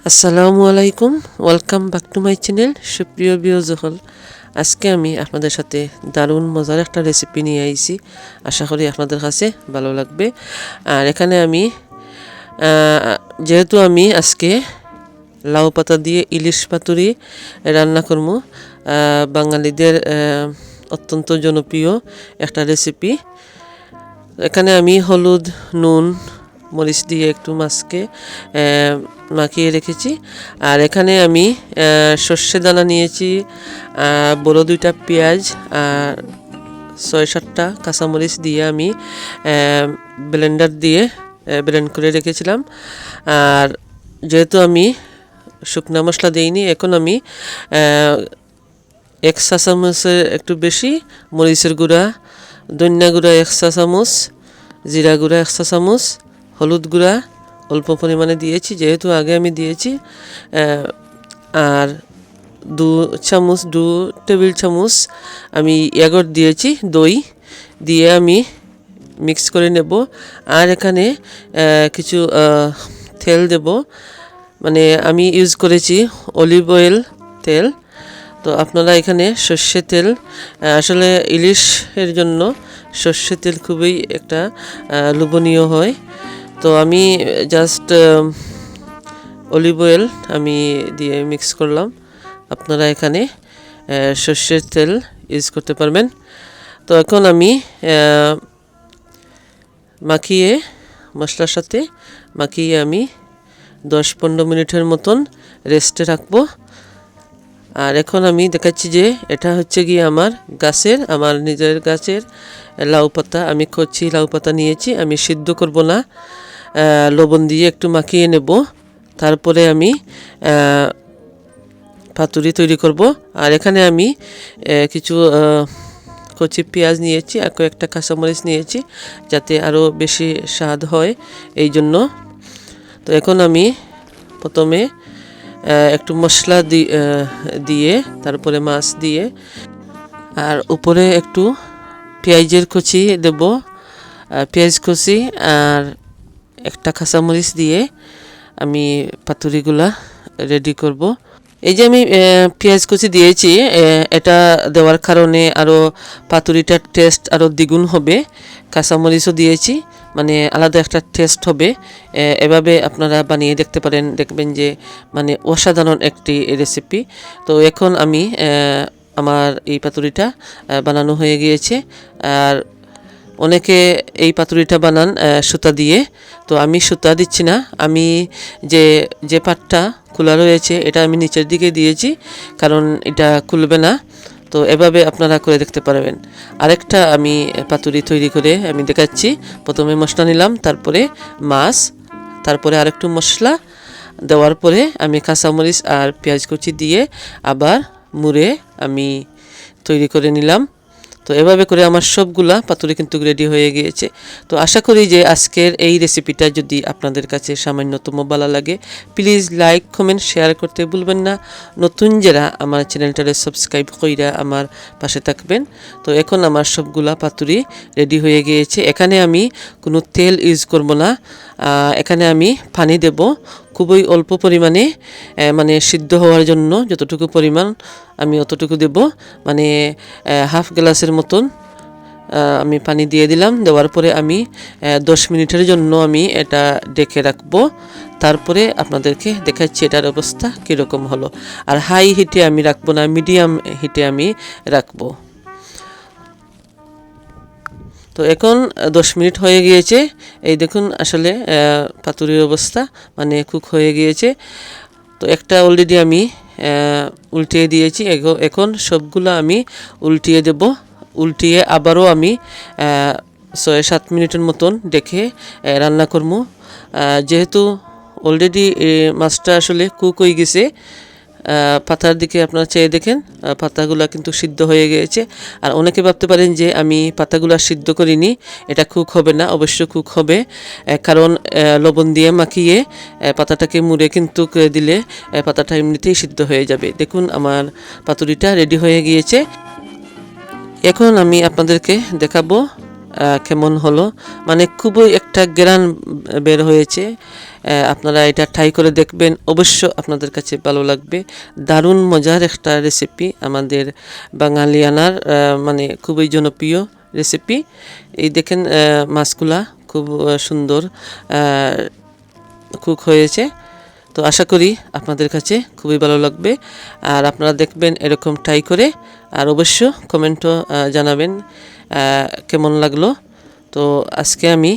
আসসালামু আলাইকুম, welcome back to my channel. সুপ্রিয় ভিউয়ার্স সকল, আজকে আমি আপনাদের সাথে দারুণ মজার একটা রেসিপি নিয়ে আইছি। আশা করি আপনাদের কাছে ভালো লাগবে। আর এখানে আমি যেহেতু আমি আজকে লাউ পাতা দিয়ে ইলিশ পাতুরি রান্না করব, বাঙালিদের অত্যন্ত জনপ্রিয় একটা রেসিপি। এখানে আমি হলুদ, নুন, মরিচ দিয়ে একটু মাছকে মাখিয়ে রেখেছি। আর এখানে আমি সর্ষে দানা নিয়েছি, বড় 2টা পেঁয়াজ আর 6-7টা কাঁচামরিচ দিয়ে আমি ব্লেন্ডার দিয়ে ব্লেন্ড করে রেখেছিলাম। আর যেহেতু আমি শুকনা মশলা দিইনি, এখন আমি 1 চা চামচের একটু বেশি মরিচের গুঁড়া, ধনিয়া গুঁড়া 1 চা চামচ, জিরা গুঁড়া 1 চা চামচ, হলুদ গুঁড়া অল্প পরিমাণে দিয়েছি যেহেতু আগে আমি দিয়েছি। আর 2 টেবিল চামচ আমি ইয়াগurt দিয়েছি, দই দিয়ে আমি মিক্স করে নেব। আর এখানে কিছু তেল দেব, মানে আমি ইউজ করেছি অলিভ অয়েল তেল। তো আপনারা এখানে সর্ষে তেল, আসলে ইলিশের জন্য সর্ষে তেল খুবই একটা লোভনীয় হয়। তো আমি জাস্ট অলিভ অয়েল আমি দিয়ে মিক্স করলাম। আপনারা এখানে সর্ষের তেল ইউজ করতে পারবেন। তো এখন আমি মশলার সাথে মাখিয়ে আমি 10-15 মিনিটের মতন রেস্টে রাখবো। আর এখন আমি দেখাচ্ছি যে এটা হচ্ছে গিয়ে আমার নিজের গাছের লাউ পাতা। আমি কচি লাউ পাতা নিয়েছি, আমি সিদ্ধ করব না, লবণ দিয়ে একটু মাখিয়ে নেব, তারপরে আমি পাতুরি তৈরি করব। আর এখানে আমি কিছু কচি পেঁয়াজ নিয়েছি আর কয়েকটা কাঁচামরিচ নিয়েছি যাতে আরও বেশি স্বাদ হয় এই জন্য। তো এখন আমি প্রথমে একটু মশলা দিয়ে তারপরে মাছ দিয়ে আর উপরে একটু পেঁয়াজের কুচি দেব, পেঁয়াজ কুচি আর একটা কাঁচামরিচ দিয়ে আমি পাতুরিগুলা রেডি করব। এই যে আমি পেঁয়াজ কুচি দিয়েছি, এটা দেওয়ার কারণে আরও পাতুরিটার টেস্ট আরও দ্বিগুণ হবে। কাঁচামরিচও দিয়েছি, মানে আলাদা একটা টেস্ট হবে। এভাবে আপনারা বানিয়ে দেখতে পারেন, দেখবেন যে মানে অসাধারণ একটি রেসিপি। তো এখন আমি আমার এই পাতুরিটা বানানো হয়ে গিয়েছে। আর অনেকে এই পাতুরিটা বানান সুতা দিয়ে, তো আমি সুতা দিচ্ছি না। আমি যে পাটটা খোলা রয়েছে এটা আমি নিচের দিকে দিয়েছি, কারণ এটা খুলবে না। তো এভাবে আপনারা করে দেখতে পারবেন। আরেকটা আমি পাতুরি তৈরি করে আমি দেখাচ্ছি। প্রথমে মশলা নিলাম, তারপরে মাছ, তারপরে আরেকটু মশলা দেওয়ার পরে আমি কাঁচামরিচ আর পেঁয়াজ কুচি দিয়ে আবার মুড়ে আমি তৈরি করে নিলাম। তো এভাবে করে আমার সবগুলা পাতুরি কিন্তু রেডি হয়ে গিয়েছে। তো আশা করি যে আজকের এই রেসিপিটা যদি আপনাদের কাছে সামান্যতম ভালো লাগে, প্লিজ লাইক, কমেন্ট, শেয়ার করতে ভুলবেন না। নতুন যারা আমার চ্যানেলটারে সাবস্ক্রাইব কইরা আমার পাশে থাকবেন। তো এখন আমার সবগুলা পাতুরি রেডি হয়ে গিয়েছে। এখানে আমি কোনো তেল ইউজ করব না, এখানে আমি পানি দেব খুবই অল্প পরিমাণে, মানে সিদ্ধ হওয়ার জন্য যতটুকু পরিমাণ আমি অতটুকু দেব, মানে হাফ গ্লাসের মতন আমি পানি দিয়ে দিলাম। দেওয়ার পরে আমি 10 মিনিটের জন্য আমি এটা ঢেকে রাখবো। তারপরে আপনাদেরকে দেখাচ্ছি এটার অবস্থা কীরকম হলো। আর হাই হিটে আমি রাখবো না, মিডিয়াম হিটে আমি রাখবো। তো এখন 10 মিনিট হয়ে গিয়েছে। এই দেখুন আসলে পাতুরির অবস্থা, মানে কুক হয়ে গিয়েছে। তো একটা অলরেডি আমি উল্টিয়ে দিয়েছি। এখন সবগুলো আমি উল্টিয়ে দেব। উল্টিয়ে আবারও আমি 6-7 মিনিটের মতন দেখে রান্না করবো। যেহেতু অলরেডি মাছটা আসলে কুক হয়ে গেছে, পাতার দিকে আপনারা চেয়ে দেখেন, পাতাগুলো কিন্তু সিদ্ধ হয়ে গিয়েছে। আর অনেকে ভাবতে পারেন যে আমি পাতাগুলো সিদ্ধ করিনি, এটা কুক হবে না। অবশ্য কুক হবে, কারণ লবণ দিয়ে মাখিয়ে পাতাটাকে মুড়ে কিন্তু দিলে পাতাটা এমনিতেই সিদ্ধ হয়ে যাবে। দেখুন আমার পাতুরিটা রেডি হয়ে গিয়েছে। এখন আমি আপনাদেরকে দেখাবো কেমন হলো, মানে খুবই একটা গ্রান বের হয়েছে। আপনারা এটা ট্রাই করে দেখবেন, অবশ্য আপনাদের কাছে ভালো লাগবে। দারুণ মজার একটা রেসিপি, আমাদের বাঙালিয়ানার মানে খুবই জনপ্রিয় রেসিপি। এই দেখেন মাছগুলা খুব সুন্দর কুক হয়েছে। তো আশা করি আপনাদের কাছে খুবই ভালো লাগবে, আর আপনারা দেখবেন এরকম ট্রাই করে, আর অবশ্য কমেন্টও জানাবেন কেমন লাগলো। তো আজকে আমি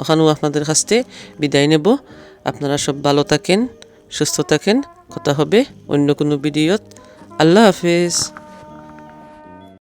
ওখানেও আপনাদের কাছ থেকে বিদায় নেব। আপনারা সব ভালো থাকেন, সুস্থ থাকেন। কথা হবে অন্য কোনো ভিডিওত। আল্লাহ হাফেজ।